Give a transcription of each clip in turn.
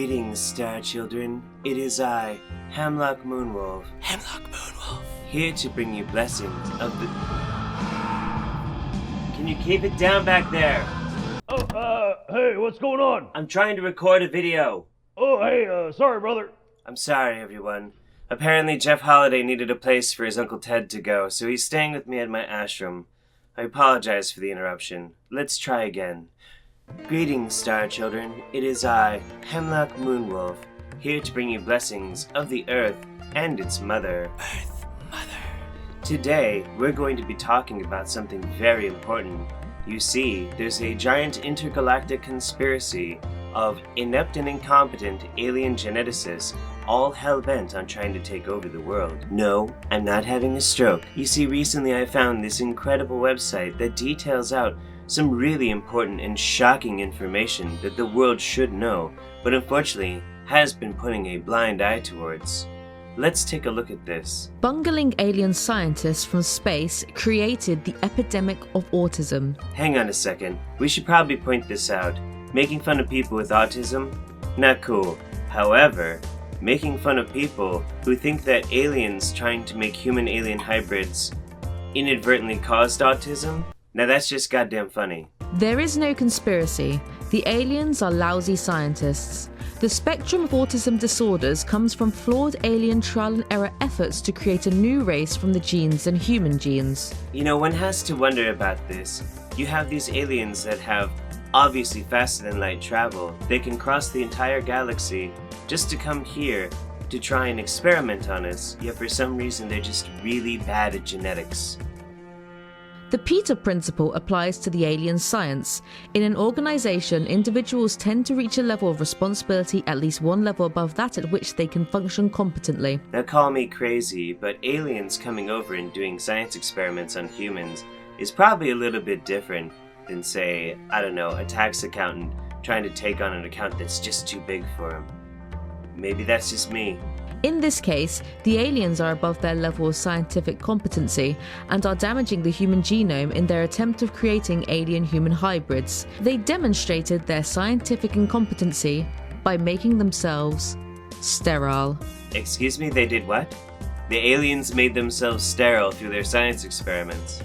Greetings, star children. It is I, Hemlock Moonwolf. Hemlock Moonwolf. Here to bring you blessings of the... Can you keep it down back there? Oh, hey, what's going on? I'm trying to record a video. Oh, hey, sorry, brother. I'm sorry, everyone. Apparently Jeff Holiday needed a place for his Uncle Ted to go, so he's staying with me at my ashram. I apologize for the interruption. Let's try again. Greetings, star children. It is I, Hemlock Moonwolf, here to bring you blessings of the Earth and its mother. Earth Mother. Today, we're going to be talking about something very important. You see, there's a giant intergalactic conspiracy of inept and incompetent alien geneticists all hell-bent on trying to take over the world. No, I'm not having a stroke. You see, recently I found this incredible website that details out some really important and shocking information that the world should know, but unfortunately has been putting a blind eye towards. Let's take a look at this. Bungling alien scientists from space created the epidemic of autism. Hang on a second. We should probably point this out. Making fun of people with autism? Not cool. However, making fun of people who think that aliens trying to make human-alien hybrids inadvertently caused autism? Now that's just goddamn funny. There is no conspiracy. The aliens are lousy scientists. The spectrum of autism disorders comes from flawed alien trial and error efforts to create a new race from the genes and human genes. You know, one has to wonder about this. You have these aliens that have obviously faster than light travel. They can cross the entire galaxy just to come here to try and experiment on us, yet for some reason they're just really bad at genetics. The Peter Principle applies to the alien science. In an organization, individuals tend to reach a level of responsibility at least one level above that at which they can function competently. Now call me crazy, but aliens coming over and doing science experiments on humans is probably a little bit different than, say, I don't know, a tax accountant trying to take on an account that's just too big for him. Maybe that's just me. In this case, the aliens are above their level of scientific competency and are damaging the human genome in their attempt of creating alien-human hybrids. They demonstrated their scientific incompetency by making themselves sterile. Excuse me, they did what? The aliens made themselves sterile through their science experiments.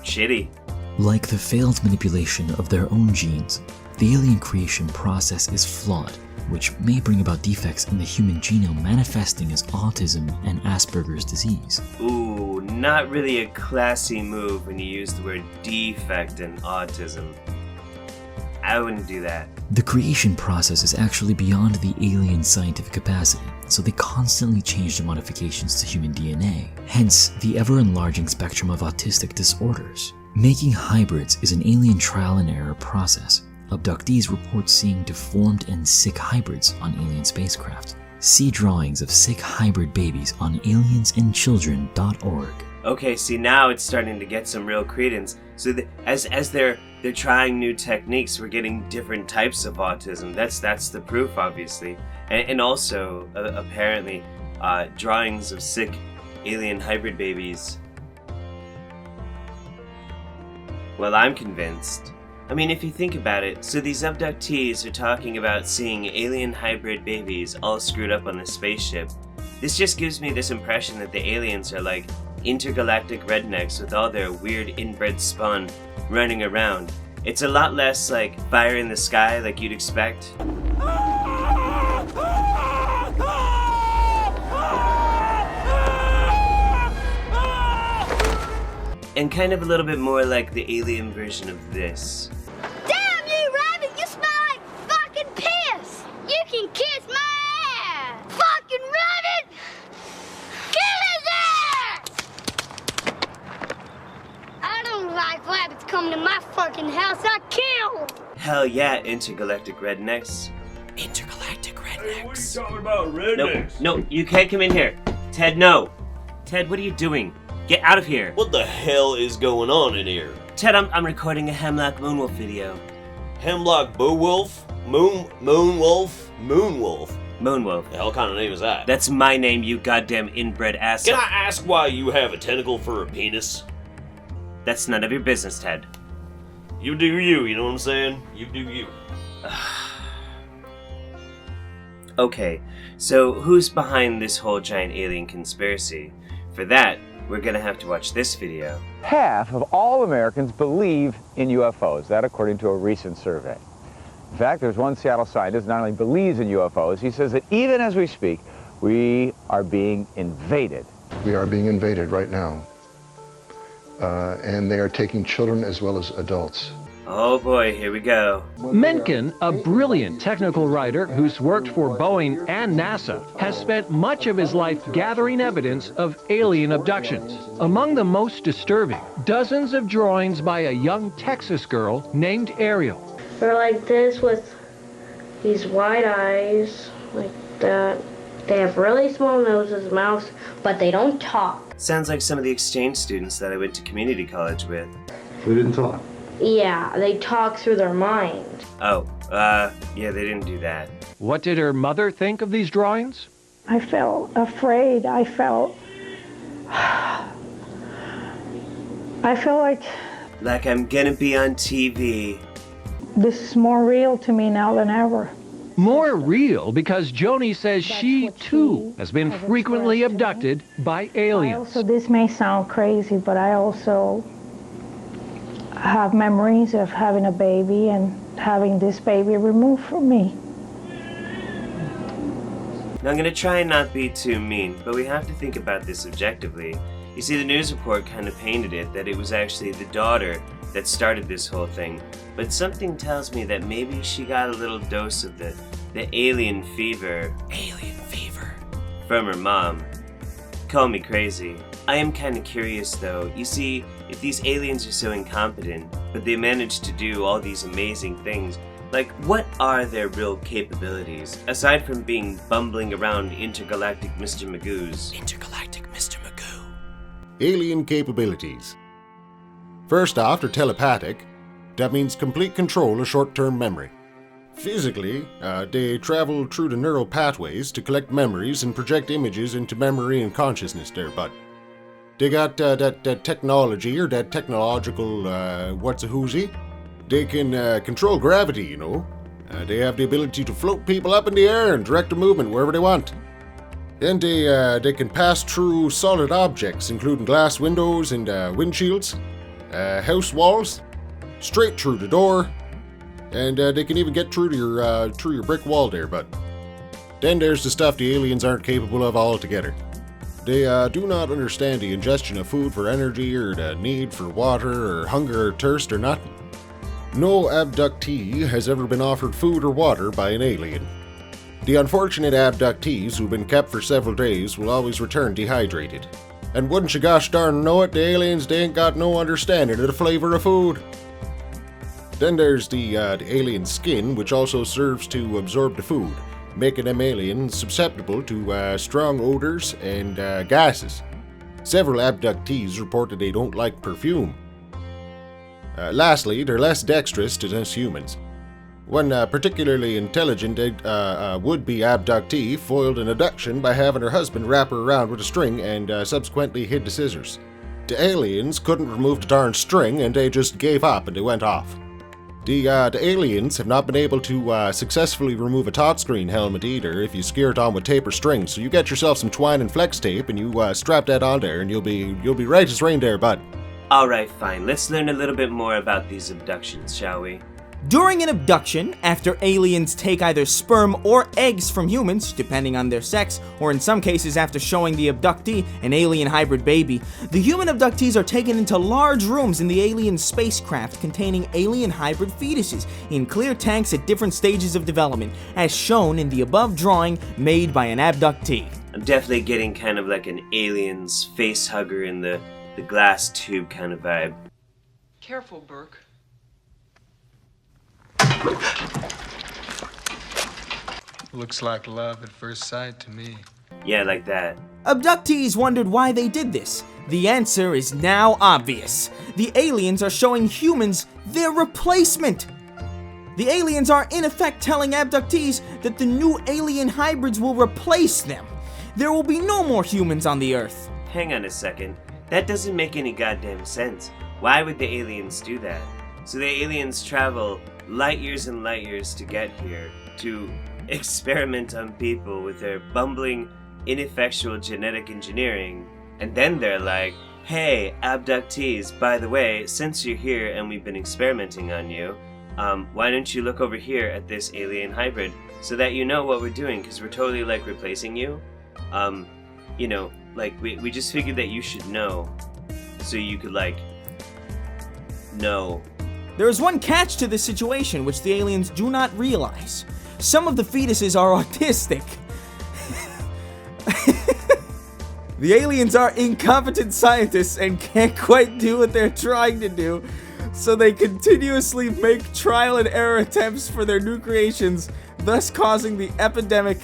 Shitty. Like the failed manipulation of their own genes, the alien creation process is flawed, which may bring about defects in the human genome manifesting as autism and Asperger's disease. Ooh, not really a classy move when you use the word defect in autism. I wouldn't do that. The creation process is actually beyond the alien scientific capacity, so they constantly change the modifications to human DNA, hence the ever-enlarging spectrum of autistic disorders. Making hybrids is an alien trial and error process. Abductees report seeing deformed and sick hybrids on alien spacecraft. See drawings of sick hybrid babies on aliensandchildren.org. Okay, see, now it's starting to get some real credence. So as they're trying new techniques, we're getting different types of autism. That's the proof, obviously. And also, apparently, drawings of sick alien hybrid babies. Well, I'm convinced. I mean, if you think about it, so these abductees are talking about seeing alien hybrid babies all screwed up on a spaceship. This just gives me this impression that the aliens are like intergalactic rednecks with all their weird inbred spawn running around. It's a lot less like fire in the sky like you'd expect. And kind of a little bit more like the alien version of this. Damn you, Rabbit! You smell like fucking piss! You can kiss my ass! Fucking Rabbit! Kill his ass! I don't like rabbits coming to my fucking house. I kill! Hell yeah, intergalactic rednecks. Intergalactic rednecks. Hey, what are you talking about, rednecks? No, you can't come in here. Ted, no. Ted, what are you doing? Get out of here. What the hell is going on in here? Ted, I'm recording a Hemlock Moonwolf video. Hemlock Moonwolf? Moonwolf? Moonwolf. The hell kind of name is that? That's my name, you goddamn inbred ass. Can I ask why you have a tentacle for a penis? That's none of your business, Ted. You do you know what I'm saying? You do you. Okay, so who's behind this whole giant alien conspiracy? For that, we're gonna have to watch this video. Half of all Americans believe in UFOs, that according to a recent survey. In fact, there's one Seattle scientist not only believes in UFOs, he says that even as we speak, we are being invaded. We are being invaded right now. And they are taking children as well as adults. Oh boy, here we go. Mencken, a brilliant technical writer who's worked for Boeing and NASA, has spent much of his life gathering evidence of alien abductions. Among the most disturbing, dozens of drawings by a young Texas girl named Ariel. They're like this with these wide eyes, like that. They have really small noses, mouths, but they don't talk. Sounds like some of the exchange students that I went to community college with. They didn't talk. Yeah, they talk through their mind. Oh, yeah, they didn't do that. What did her mother think of these drawings? I felt afraid. I felt like I'm gonna be on TV. This is more real to me now than ever. More real because Joni says she, too, has been frequently abducted by aliens. This may sound crazy, but I also have memories of having a baby and having this baby removed from me. Now, I'm gonna try and not be too mean, but we have to think about this objectively. You see, the news report kind of painted it that it was actually the daughter that started this whole thing, but something tells me that maybe she got a little dose of the alien fever from her mom. Call me crazy. I am kind of curious though. You see, if these aliens are so incompetent, but they manage to do all these amazing things, like what are their real capabilities, aside from being bumbling around intergalactic Mr. Magoo's? Intergalactic Mr. Magoo. Alien capabilities. First off, they're telepathic. That means complete control of short-term memory. Physically, they travel through the neural pathways to collect memories and project images into memory and consciousness there, but they got that technology or that technological what's-a-whoozy. They can control gravity, you know. They have the ability to float people up in the air and direct their movement wherever they want. Then they can pass through solid objects, including glass windows and windshields, house walls, straight through the door, and they can even get through to your brick wall there, but then there's the stuff the aliens aren't capable of altogether. They do not understand the ingestion of food for energy or the need for water or hunger or thirst or nothing. No abductee has ever been offered food or water by an alien. The unfortunate abductees who've been kept for several days will always return dehydrated. And wouldn't you gosh darn know it, the aliens, they ain't got no understanding of the flavor of food. Then there's the alien skin, which also serves to absorb the food, making them aliens susceptible to strong odors and gases. Several abductees reported they don't like perfume. Lastly, they're less dexterous than us humans. One particularly intelligent would-be abductee foiled an abduction by having her husband wrap her around with a string and subsequently hid the scissors. The aliens couldn't remove the darn string and they just gave up and they went off. The aliens have not been able to successfully remove a touchscreen helmet either if you secure it on with tape or string, so you get yourself some twine and flex tape and you strap that on there and you'll be right as rain there, bud. Alright, fine. Let's learn a little bit more about these abductions, shall we? During an abduction, after aliens take either sperm or eggs from humans, depending on their sex, or in some cases after showing the abductee an alien hybrid baby, the human abductees are taken into large rooms in the alien spacecraft containing alien hybrid fetuses in clear tanks at different stages of development, as shown in the above drawing made by an abductee. I'm definitely getting kind of like an alien's face hugger in the glass tube kind of vibe. Careful, Burke. Looks like love at first sight to me. Yeah, like that. Abductees wondered why they did this. The answer is now obvious. The aliens are showing humans their replacement. The aliens are in effect telling abductees that the new alien hybrids will replace them. There will be no more humans on the Earth. Hang on a second. That doesn't make any goddamn sense. Why would the aliens do that? So the aliens travel light years and light years to get here, to experiment on people with their bumbling, ineffectual genetic engineering, and then they're like, hey, abductees, by the way, since you're here and we've been experimenting on you, why don't you look over here at this alien hybrid so that you know what we're doing, because we're totally, like, replacing you. You know, like, we just figured that you should know, so you could, like, know. There is one catch to this situation which the aliens do not realize. Some of the fetuses are autistic. The aliens are incompetent scientists and can't quite do what they're trying to do, so they continuously make trial and error attempts for their new creations, thus causing the epidemic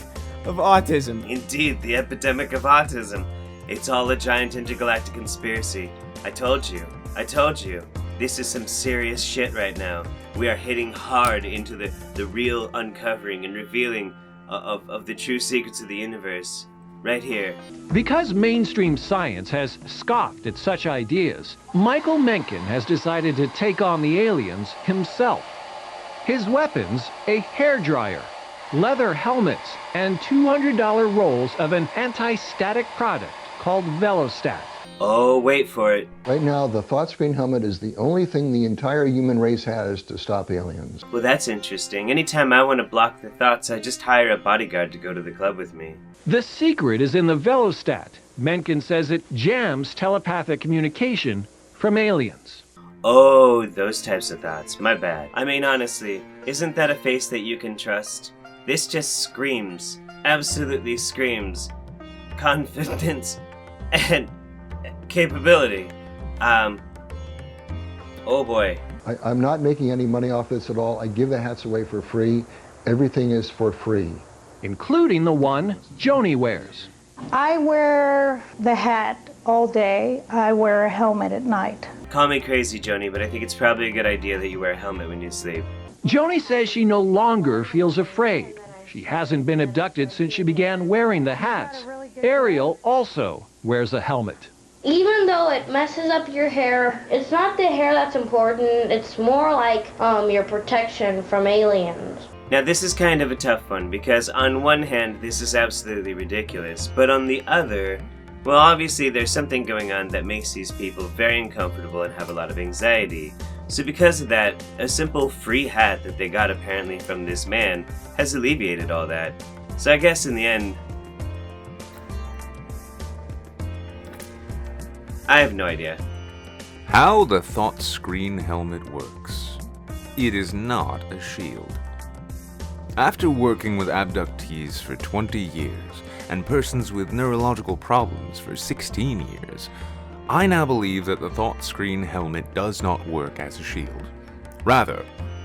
of autism. Indeed, the epidemic of autism. It's all a giant intergalactic conspiracy. I told you. This is some serious shit right now. We are hitting hard into the real uncovering and revealing of the true secrets of the universe. Right here. Because mainstream science has scoffed at such ideas, Michael Mencken has decided to take on the aliens himself. His weapons, a hairdryer, leather helmets, and $200 rolls of an anti-static product called Velostat. Oh, wait for it. Right now, the thought screen helmet is the only thing the entire human race has to stop aliens. Well, that's interesting. Anytime I want to block the thoughts, I just hire a bodyguard to go to the club with me. The secret is in the Velostat. Mencken says it jams telepathic communication from aliens. Oh, those types of thoughts. My bad. I mean, honestly, isn't that a face that you can trust? This just screams, absolutely screams, confidence and capability. Oh boy. I'm not making any money off this at all. I give the hats away for free. Everything is for free. Including the one Joni wears. I wear the hat all day. I wear a helmet at night. Call me crazy, Joni, but I think it's probably a good idea that you wear a helmet when you sleep. Joni says she no longer feels afraid. She hasn't been abducted since she began wearing the hats. Ariel also wears a helmet. Even though it messes up your hair, it's not the hair that's important. It's more like your protection from aliens. Now this is kind of a tough one, because on one hand this is absolutely ridiculous, but on the other, well, obviously there's something going on that makes these people very uncomfortable and have a lot of anxiety. So because of that, a simple free hat that they got apparently from this man has alleviated all that. So I guess in the end, I have no idea. How the thought screen helmet works. It is not a shield. After working with abductees for 20 years and persons with neurological problems for 16 years, I now believe that the thought screen helmet does not work as a shield. Rather,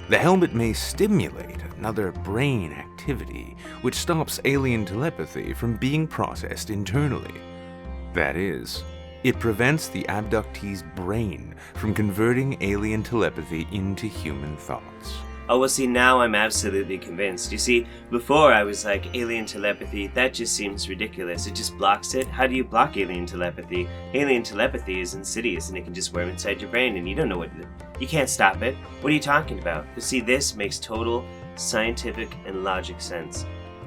the helmet may stimulate another brain activity which stops alien telepathy from being processed internally. That is, it prevents the abductee's brain from converting alien telepathy into human thoughts. Oh, well, see, now I'm absolutely convinced. You see, before I was like, alien telepathy, that just seems ridiculous. It just blocks it. How do you block alien telepathy? Alien telepathy is insidious and it can just worm inside your brain and you don't know what... You can't stop it. What are you talking about? But see, this makes total scientific and logic sense.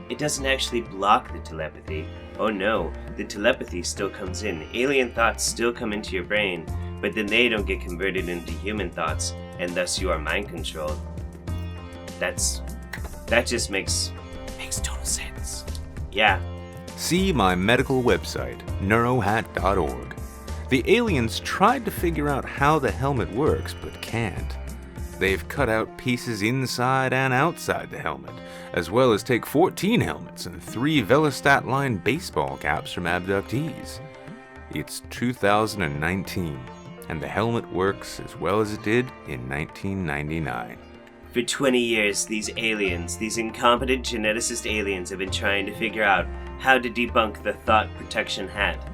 It doesn't actually block the telepathy. Oh no, the telepathy still comes in. Alien thoughts still come into your brain, but then they don't get converted into human thoughts, and thus you are mind-controlled. That just makes total sense. Yeah. See my medical website, neurohat.org. The aliens tried to figure out how the helmet works, but can't. They've cut out pieces inside and outside the helmet, as well as take 14 helmets and 3 Velostat-lined baseball caps from abductees. It's 2019, and the helmet works as well as it did in 1999. For 20 years, these aliens, these incompetent geneticist aliens, have been trying to figure out how to debunk the thought protection hat.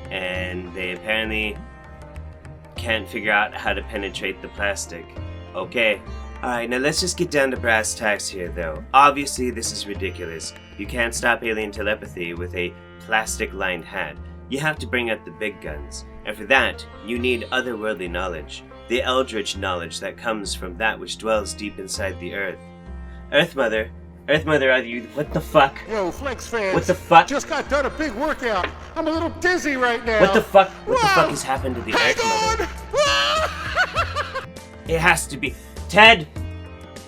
And they apparently can't figure out how to penetrate the plastic. Okay. Alright, now let's just get down to brass tacks here, though. Obviously, this is ridiculous. You can't stop alien telepathy with a plastic-lined hat. You have to bring out the big guns. And for that, you need otherworldly knowledge. The eldritch knowledge that comes from that which dwells deep inside the earth. Earth Mother, Earth Mother, are you? What the fuck? Yo, Flex fans. What the fuck? Just got done a big workout. I'm a little dizzy right now. What the fuck? What the fuck has happened to the Earth Mother? It has to be. Ted!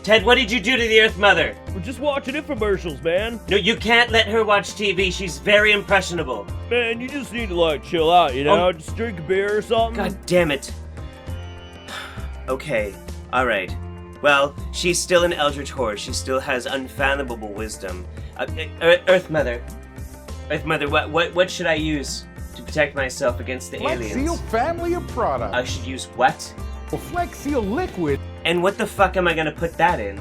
Ted, what did you do to the Earth Mother? We're just watching infomercials, man. No, you can't let her watch TV. She's very impressionable. Man, you just need to, like, chill out, you know? Just drink a beer or something. God damn it. Okay, alright. Well, she's still an eldritch horror. She still has unfathomable wisdom. Earth Mother. Earth Mother, what should I use to protect myself against the aliens? FlexSeal family of products. I should use what? Well, FlexSeal liquid. And what the fuck am I gonna put that in?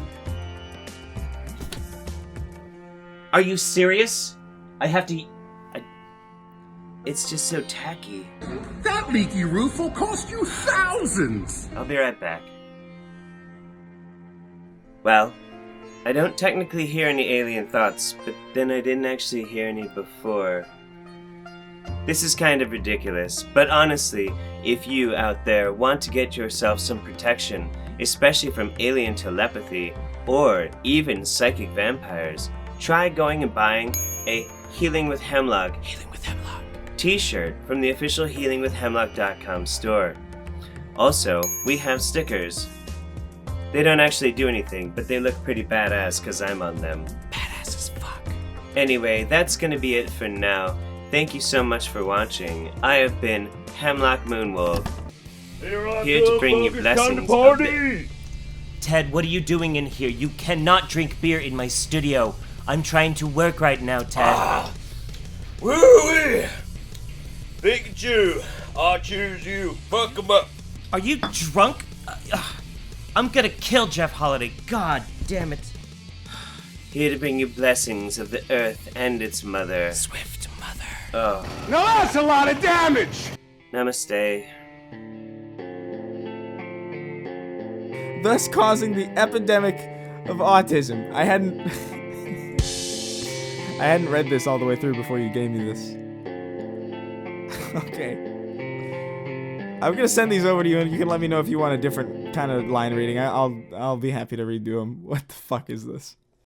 Are you serious? I have to... It's just so tacky. That leaky roof will cost you thousands. I'll be right back. Well, I don't technically hear any alien thoughts, but then I didn't actually hear any before. This is kind of ridiculous, but honestly, if you out there want to get yourself some protection, especially from alien telepathy, or even psychic vampires, try going and buying a Healing with Hemlock t-shirt from the official healingwithhemlock.com store. Also, we have stickers. They don't actually do anything, but they look pretty badass because I'm on them. Badass as fuck. Anyway, that's gonna be it for now. Thank you so much for watching. I have been Hemlock Moonwolf, here to bring you blessings of the... Ted, what are you doing in here? You cannot drink beer in my studio. I'm trying to work right now, Ted. Woo-wee! Pikachu, I choose you. Fuck 'em up. Are you drunk? I'm gonna kill Jeff Holiday. God damn it. Here to bring you blessings of the earth and its mother. Swift mother. Oh. Now that's a lot of damage. Namaste. Thus causing the epidemic of autism. I hadn't read this all the way through before you gave me this. Okay. I'm gonna send these over to you, and you can let me know if you want a different kind of line reading. I'll be happy to redo them. What the fuck is this?